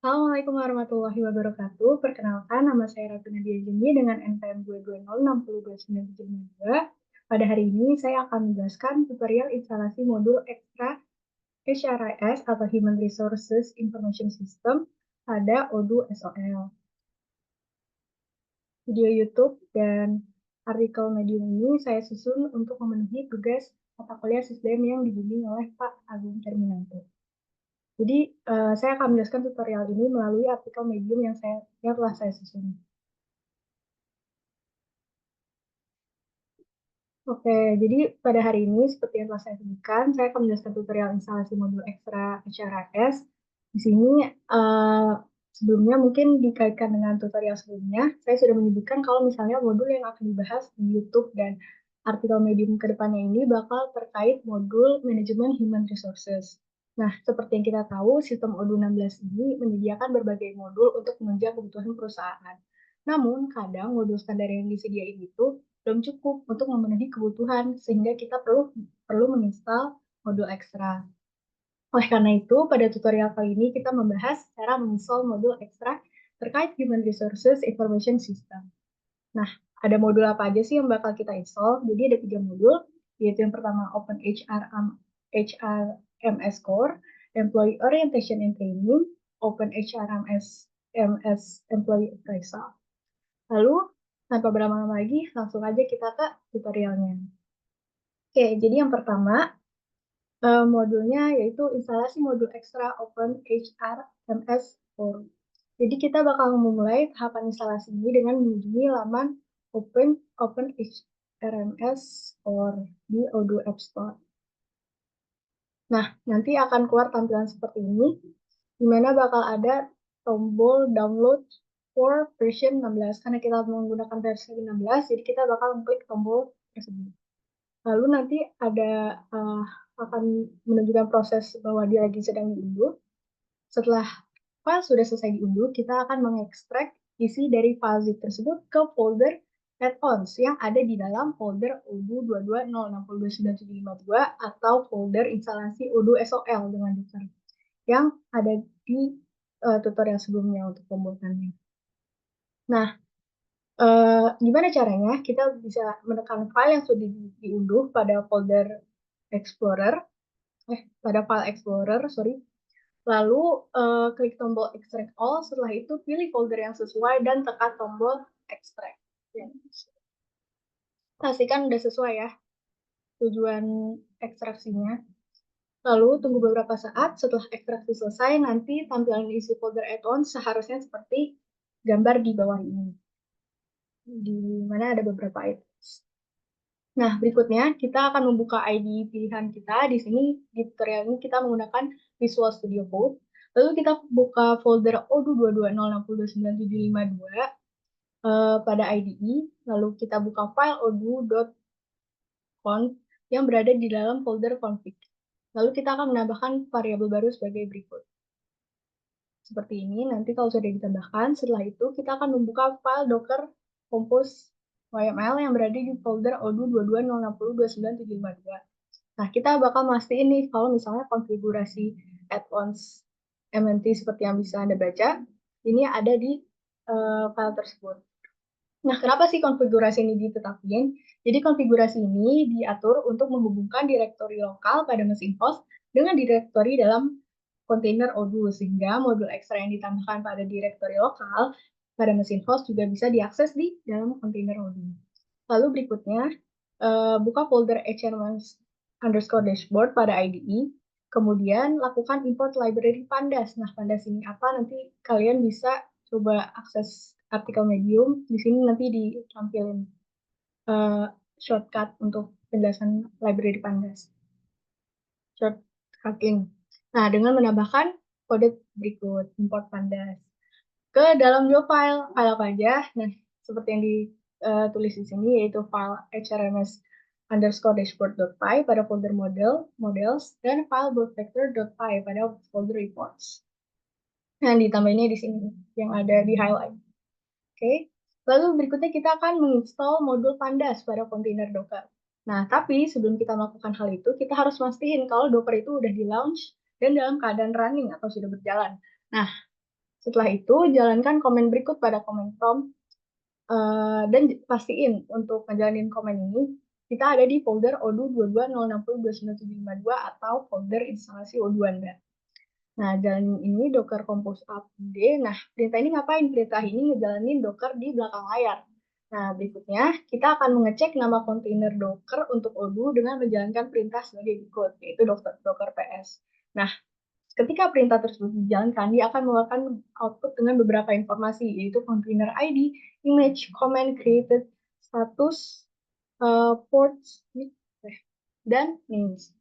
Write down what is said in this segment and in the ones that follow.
Assalamualaikum warahmatullahi wabarakatuh. Perkenalkan, nama saya Ratu Nadia Jemi dengan NPM 220602972. Pada hari ini, saya akan menjelaskan tutorial instalasi modul ekstra HRIS atau Human Resources Information System pada Odoo SOL. Video YouTube dan artikel Medium ini saya susun untuk memenuhi tugas mata kuliah SISDM yang dibimbing oleh Pak Agung Terminanto. Jadi, saya akan menjelaskan tutorial ini melalui artikel Medium yang telah saya susun. Oke, jadi pada hari ini, seperti yang telah saya sebutkan, saya akan menjelaskan tutorial instalasi modul ekstra HRIS. Di sini, sebelumnya mungkin dikaitkan dengan tutorial sebelumnya, saya sudah menyebutkan kalau misalnya modul yang akan dibahas di YouTube dan artikel Medium ke depannya ini bakal terkait modul manajemen human resources. Nah, seperti yang kita tahu, sistem Odoo 16 ini menyediakan berbagai modul untuk menunjang kebutuhan perusahaan. Namun, kadang modul standar yang disediain itu belum cukup untuk memenuhi kebutuhan, sehingga kita perlu menginstal modul ekstra. Oleh karena itu, pada tutorial kali ini kita membahas cara menginstal modul ekstra terkait Human Resources Information System. Nah, ada modul apa aja sih yang bakal kita install? Jadi ada 3 modul, yaitu yang pertama Open HRMS Core, Employee Orientation and Training, Open HRMS Employee Appraisal. Lalu, tanpa berlama-lama lagi, langsung aja kita ke tutorialnya. Oke, jadi yang pertama, modulnya yaitu instalasi modul ekstra Open HRMS Core. Jadi kita bakal memulai tahapan instalasi ini dengan mengunjungi laman Open HRMS Core di Odoo App Store. Nah, nanti akan keluar tampilan seperti ini, di mana bakal ada tombol download for version 16. Karena kita menggunakan versi 16, jadi kita bakal mengklik tombol tersebut. Lalu nanti akan menunjukkan proses bahwa dia lagi sedang diunduh. Setelah file sudah selesai diunduh, kita akan mengekstrak isi dari file zip tersebut ke folder add-ons yang ada di dalam folder Odoo 2206029752 atau folder instalasi Odoo SOL dengan user yang ada di tutorial sebelumnya untuk pembuatannya. Nah, gimana caranya? Kita bisa menekan file yang sudah diunduh pada folder Explorer, pada file Explorer, sorry. Lalu klik tombol Extract All. Setelah itu pilih folder yang sesuai dan tekan tombol Extract. Pastikan udah sesuai ya tujuan ekstraksinya. Lalu tunggu beberapa saat. Setelah ekstraksi selesai, nanti tampilan isi folder add-on seharusnya seperti gambar di bawah ini, di mana ada beberapa items. Nah, berikutnya kita akan membuka ID pilihan kita. Di sini, di tutorial ini kita menggunakan Visual Studio Code. Lalu kita buka folder Odoo 220609752 pada IDE. Lalu kita buka file odoo.conf yang berada di dalam folder config. Lalu kita akan menambahkan variabel baru sebagai berikut. Seperti ini, nanti kalau sudah ditambahkan, setelah itu kita akan membuka file docker compose YML yang berada di folder Odoo 220602972. Nah, kita bakal mastiin nih kalau misalnya konfigurasi add-ons MNT seperti yang bisa Anda baca, ini ada di file tersebut. Nah, kenapa sih konfigurasi ini ditetapkan? Jadi konfigurasi ini diatur untuk menghubungkan direktori lokal pada mesin host dengan direktori dalam kontainer Odoo, sehingga modul ekstra yang ditambahkan pada direktori lokal pada mesin host juga bisa diakses di dalam kontainer Odoo. Lalu berikutnya, buka folder HRMS_dashboard pada IDE, kemudian lakukan import library Pandas. Nah, Pandas ini apa? Nanti kalian bisa coba akses artikel Medium. Di sini nanti ditampilkan shortcut untuk penjelasan library Pandas. Shortcutting. Nah, dengan menambahkan kode berikut, import Pandas ke dalam dua file apa aja. Nah, seperti yang ditulis di sini, yaitu file hrms_dashboard.py pada folder models, dan file bootfactor.py pada folder reports. Nah, ditambahinnya di sini, yang ada di highlight. Oke. Lalu berikutnya kita akan menginstal modul Pandas pada kontainer Docker. Nah, tapi sebelum kita melakukan hal itu, kita harus mastiin kalau Docker itu udah di launch dan dalam keadaan running atau sudah berjalan. Nah, Setelah itu, jalankan komen berikut pada komen prompt. Dan pastiin untuk ngejalanin komen ini, kita ada di folder odoo 2206029752 atau folder instalasi odoo Anda. Nah, jalanin ini Docker Compose upd. Nah, perintah ini ngapain? Perintah ini ngejalanin Docker di belakang layar. Nah, berikutnya kita akan mengecek nama kontainer Docker untuk odoo dengan menjalankan perintah sebagai berikut, yaitu docker ps. Nah, ketika perintah tersebut dijalankan, dia akan mengeluarkan output dengan beberapa informasi, yaitu container ID, image, comment created, status, ports, dan names.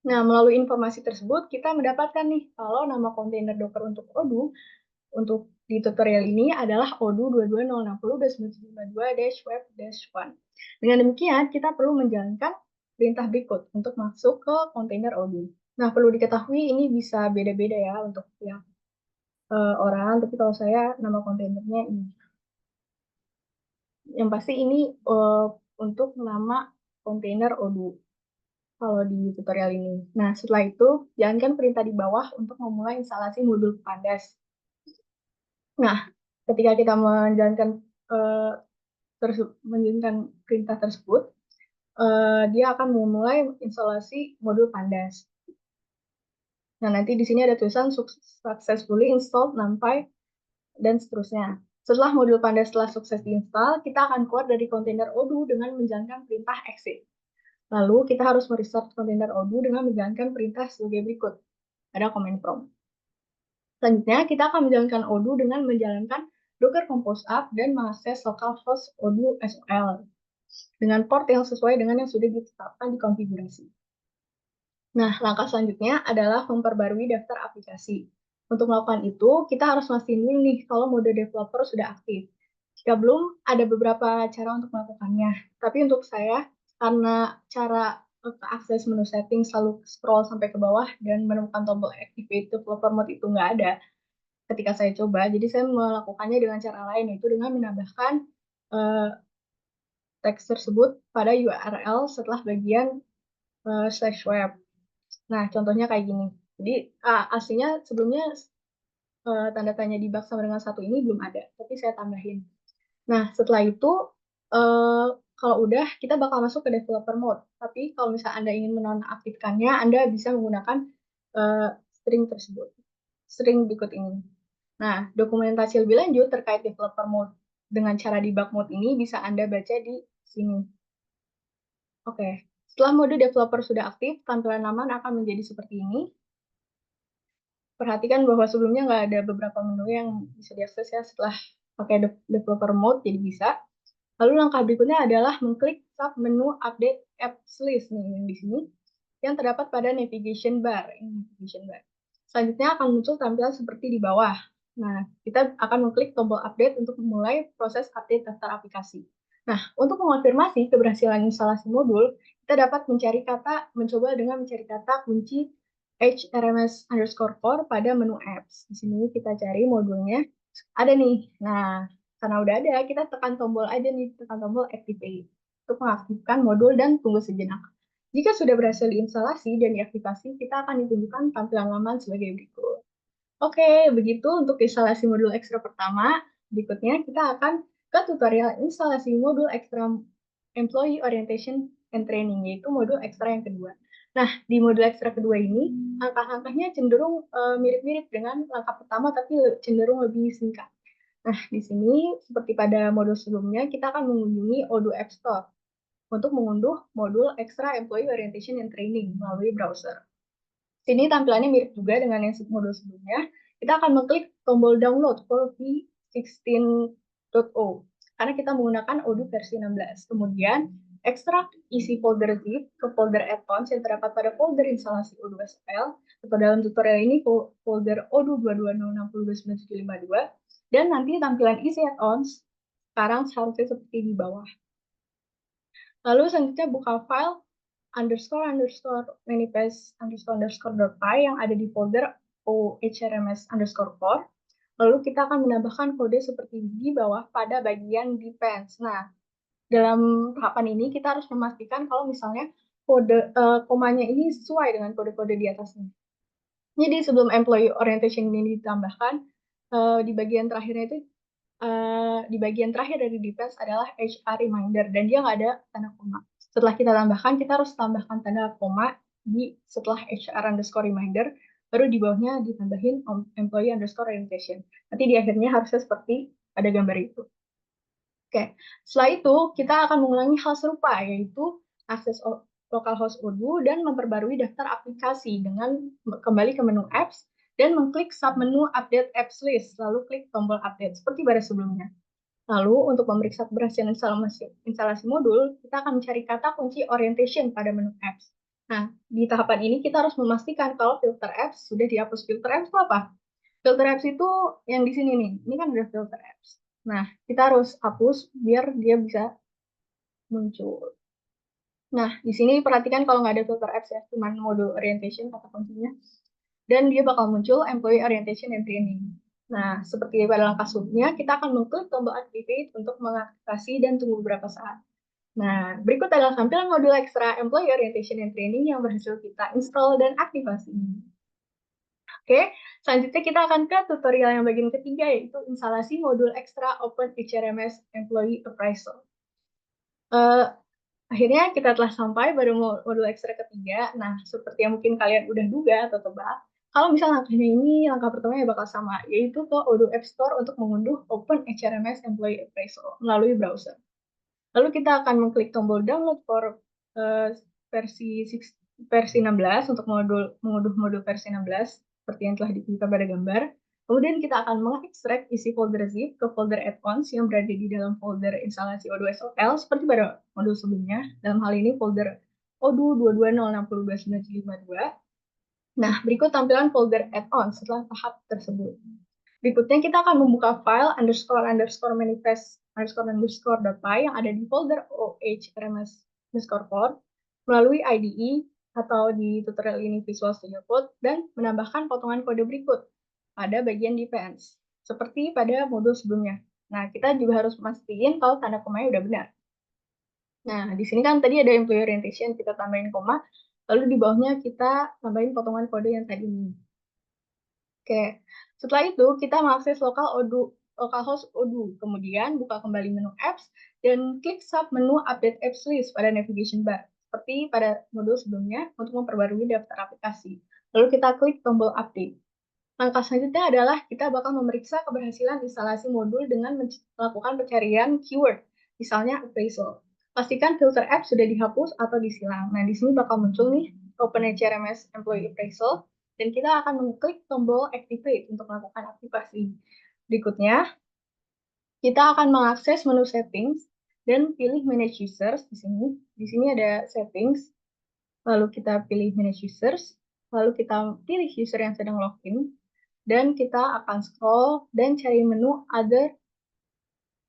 Nah, melalui informasi tersebut, kita mendapatkan nih, kalau nama kontainer Docker untuk odoo, untuk di tutorial ini adalah odoo 220602.web-1. Dengan demikian, kita perlu menjalankan perintah berikut untuk masuk ke kontainer odoo. Nah, perlu diketahui ini bisa beda-beda ya untuk tiap orang, tapi kalau saya nama kontainernya ini. Yang pasti ini untuk nama kontainer odoo kalau di tutorial ini. Nah, setelah itu, jalankan perintah di bawah untuk memulai instalasi modul Pandas. Nah, ketika kita uh, menjalankan perintah tersebut, dia akan memulai instalasi modul Pandas. Nah, nanti di sini ada tulisan successfully installed NumPy dan seterusnya. Setelah modul Pandas telah sukses diinstal, kita akan keluar dari kontainer odoo dengan menjalankan perintah exit. Lalu kita harus merestart kontainer odoo dengan menjalankan perintah sebagai berikut. Ada command prompt. Selanjutnya, kita akan menjalankan odoo dengan menjalankan Docker Compose Up dan mengakses localhost odoo SOL dengan port yang sesuai dengan yang sudah ditetapkan di konfigurasi. Nah, langkah selanjutnya adalah memperbarui daftar aplikasi. Untuk melakukan itu, kita harus mastiin dulu nih kalau mode developer sudah aktif. Jika belum, ada beberapa cara untuk melakukannya. Tapi untuk saya, karena cara akses menu setting selalu scroll sampai ke bawah dan menemukan tombol activate developer mode itu nggak ada ketika saya coba, jadi saya melakukannya dengan cara lain, yaitu dengan menambahkan teks tersebut pada URL setelah bagian /web. Nah, contohnya kayak gini. Jadi, aslinya sebelumnya tanda tanya debug sama dengan satu ini belum ada, tapi saya tambahin. Nah, setelah itu, kalau udah, kita bakal masuk ke developer mode. Tapi kalau misalnya Anda ingin menonaktifkannya, Anda bisa menggunakan string tersebut. String berikut ini. Nah, dokumentasi lebih lanjut terkait developer mode dengan cara debug mode ini bisa Anda baca di sini. Oke, setelah mode developer sudah aktif, tampilan laman akan menjadi seperti ini. Perhatikan bahwa sebelumnya nggak ada beberapa menu yang bisa diakses ya setelah pakai developer mode, jadi bisa. Lalu langkah berikutnya adalah mengklik sub menu update apps list nih yang di sini yang terdapat pada navigation bar. Selanjutnya akan muncul tampilan seperti di bawah. Nah, kita akan mengklik tombol update untuk memulai proses update daftar aplikasi. Nah, untuk mengonfirmasi keberhasilan instalasi modul, kita dapat mencoba dengan mencari kata kunci hrms_core pada menu apps. Di sini kita cari modulnya. Ada nih. Nah, karena udah ada, kita tekan tombol aja nih, tekan tombol activate untuk mengaktifkan modul dan tunggu sejenak. Jika sudah berhasil diinstalasi dan diaktifasi, kita akan ditunjukkan tampilan laman sebagai berikut. Oke, begitu untuk instalasi modul ekstra pertama. Berikutnya kita akan ke tutorial instalasi modul ekstra Employee Orientation and Training, yaitu modul ekstra yang kedua. Nah, di modul ekstra kedua ini, langkah-langkahnya cenderung mirip-mirip dengan langkah pertama, tapi cenderung lebih singkat. Nah, di sini, seperti pada modul sebelumnya, kita akan mengunjungi Odoo App Store untuk mengunduh modul ekstra Employee Orientation and Training melalui browser. Sini tampilannya mirip juga dengan yang modul sebelumnya. Kita akan mengklik tombol download for v16.o karena kita menggunakan odoo versi 16. Kemudian, ekstrak isi folder zip ke folder add-ons yang terdapat pada folder instalasi odoo SQL atau dalam tutorial ini folder odoo 2206029752 dan nanti tampilan isi add-ons sekarang seharusnya seperti di bawah. Lalu selanjutnya buka file __manifest__.py yang ada di folder ohrms_core. Lalu kita akan menambahkan kode seperti di bawah pada bagian depends. Nah, dalam tahapan ini kita harus memastikan kalau misalnya komanya ini sesuai dengan kode-kode di atasnya. Jadi sebelum employee orientation ini ditambahkan, Di bagian terakhirnya itu di bagian terakhir dari defense adalah HR reminder dan dia nggak ada tanda koma. Setelah kita tambahkan, kita harus tambahkan tanda koma di setelah HR underscore reminder, baru di bawahnya ditambahin employee underscore orientation. Nanti di akhirnya harusnya seperti ada gambar itu. Oke, setelah itu kita akan mengulangi hal serupa, yaitu akses localhost Odoo dan memperbarui daftar aplikasi dengan kembali ke menu apps dan mengklik submenu update apps list, lalu klik tombol update seperti pada sebelumnya. Lalu, untuk memeriksa keberhasilan instalasi modul, kita akan mencari kata kunci orientation pada menu apps. Nah, di tahapan ini kita harus memastikan kalau filter apps sudah dihapus. Filter apps itu apa? Filter apps itu yang di sini nih. Ini kan udah filter apps. Nah, kita harus hapus biar dia bisa muncul. Nah, di sini perhatikan kalau nggak ada filter apps ya, cuma modul orientation kata kuncinya. Dan dia bakal muncul employee orientation and training. Nah, seperti pada langkah sebelumnya, kita akan mengklik tombol activate untuk mengaktifasi dan tunggu beberapa saat. Nah, berikut adalah tampilan modul ekstra employee orientation and training yang berhasil kita install dan aktivasi. Oke, selanjutnya kita akan ke tutorial yang bagian ketiga, yaitu instalasi modul ekstra Open HRMS Employee Appraisal. Akhirnya kita telah sampai pada modul ekstra ketiga. Nah, seperti yang mungkin kalian udah duga atau tebak, kalau misalnya langkahnya ini, langkah pertamanya bakal sama, yaitu ke Odoo App Store untuk mengunduh Open HRMS Employee Appraisal melalui browser. Lalu kita akan mengklik tombol download for uh, versi 16 untuk mengunduh modul versi 16 seperti yang telah ditunjukkan pada gambar. Kemudian kita akan mengekstrak isi folder zip ke folder add-ons yang berada di dalam folder instalasi Odoo SOL seperti pada modul sebelumnya. Dalam hal ini folder Odoo 22060292. Nah, berikut tampilan folder add-on setelah tahap tersebut. Berikutnya kita akan membuka file _manifest__.py yang ada di folder oh_rms_core melalui IDE atau di tutorial ini Visual Studio Code dan menambahkan potongan kode berikut pada bagian defense seperti pada modul sebelumnya. Nah, kita juga harus memastikan kalau tanda komanya udah benar. Nah, di sini kan tadi ada employee orientation, kita tambahin koma, lalu di bawahnya kita tambahin potongan kode yang tadi ini. Oke, setelah itu kita mengakses localhost Odoo, kemudian buka kembali menu apps dan klik sub menu update apps list pada navigation bar, seperti pada modul sebelumnya untuk memperbarui daftar aplikasi. Lalu kita klik tombol update. Langkah selanjutnya adalah kita bakal memeriksa keberhasilan instalasi modul dengan melakukan pencarian keyword, misalnya appraisal. Pastikan filter app sudah dihapus atau disilang. Nah, di sini bakal muncul nih OpenHRMS Employee Appraisal, dan kita akan mengklik tombol Activate untuk melakukan aktivasi. Berikutnya, kita akan mengakses menu Settings dan pilih Manage Users di sini. Di sini ada Settings, lalu kita pilih Manage Users, lalu kita pilih user yang sedang login, dan kita akan scroll dan cari menu Other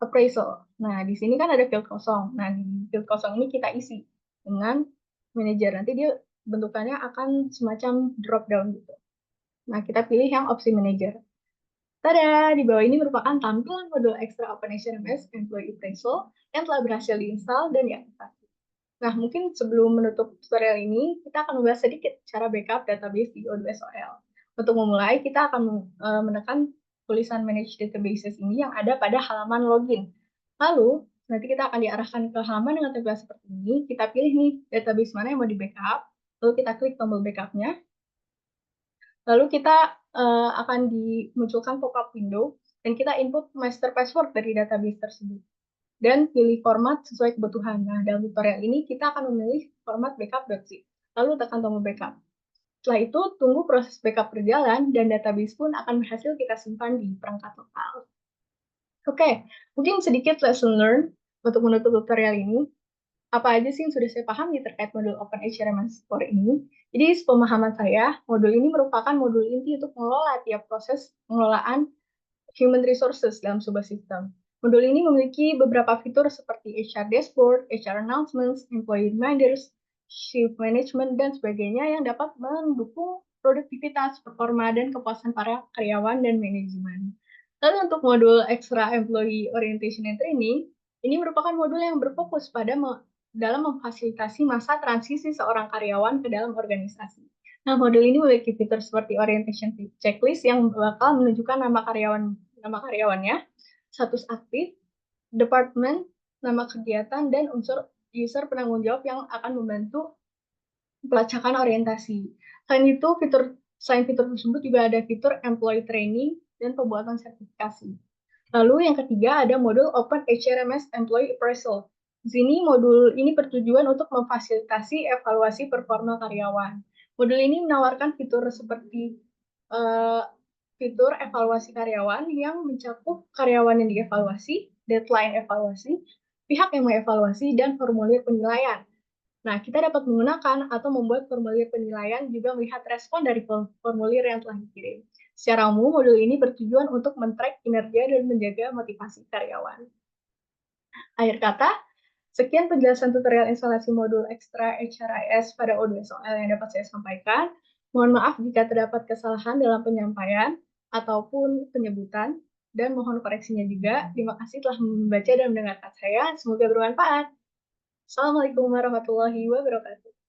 Appraisal. Nah, di sini kan ada field kosong. Nah, di field kosong ini kita isi dengan manager. Nanti dia bentukannya akan semacam drop down gitu. Nah, kita pilih yang opsi manager. Tada! Di bawah ini merupakan tampilan modul ekstra OpenHRMS Employee Appraisal yang telah berhasil diinstal dan diaktifasi. Nah, mungkin sebelum menutup tutorial ini, kita akan membahas sedikit cara backup database di Odoo SOL. Untuk memulai, kita akan menekan tulisan Manage Databases ini yang ada pada halaman login. Lalu, nanti kita akan diarahkan ke halaman dengan tampilan seperti ini. Kita pilih nih database mana yang mau di backup, lalu kita klik tombol backupnya. Lalu kita akan dimunculkan pop-up window, dan kita input master password dari database tersebut. Dan pilih format sesuai kebutuhan. Nah, dalam tutorial ini kita akan memilih format backup.zip. Lalu tekan tombol backup. Setelah itu, tunggu proses backup berjalan dan database pun akan berhasil kita simpan di perangkat lokal. Oke, mungkin sedikit lesson learned untuk menutup tutorial ini. Apa aja sih yang sudah saya pahami terkait modul OpenHRMS Core ini? Jadi, sepemahaman saya, modul ini merupakan modul inti untuk mengelola tiap proses pengelolaan human resources dalam sebuah sistem. Modul ini memiliki beberapa fitur seperti HR dashboard, HR announcements, employee reminders, shift management, dan sebagainya yang dapat mendukung produktivitas, performa, dan kepuasan para karyawan dan manajemen. Lalu untuk modul extra employee orientation and training, ini merupakan modul yang berfokus pada dalam memfasilitasi masa transisi seorang karyawan ke dalam organisasi. Nah, modul ini memiliki fitur seperti orientation checklist yang bakal menunjukkan nama karyawannya, status aktif, departemen, nama kegiatan, dan unsur user penanggung jawab yang akan membantu pelacakan orientasi. Selain fitur tersebut juga ada fitur employee training dan pembuatan sertifikasi. Lalu yang ketiga ada modul Open HRMS Employee Appraisal. Di sini modul ini bertujuan untuk memfasilitasi evaluasi performa karyawan. Modul ini menawarkan fitur seperti uh, fitur evaluasi karyawan yang mencakup karyawan yang dievaluasi, deadline evaluasi, pihak yang mengevaluasi, dan formulir penilaian. Nah, kita dapat menggunakan atau membuat formulir penilaian juga melihat respon dari formulir yang telah dikirim. Secara umum, modul ini bertujuan untuk men-track kinerja dan menjaga motivasi karyawan. Akhir kata, sekian penjelasan tutorial instalasi modul Extra HRIS pada ODSOL yang dapat saya sampaikan. Mohon maaf jika terdapat kesalahan dalam penyampaian ataupun penyebutan, dan mohon koreksinya juga. Terima kasih telah membaca dan mendengarkan saya. Semoga bermanfaat. Assalamualaikum warahmatullahi wabarakatuh.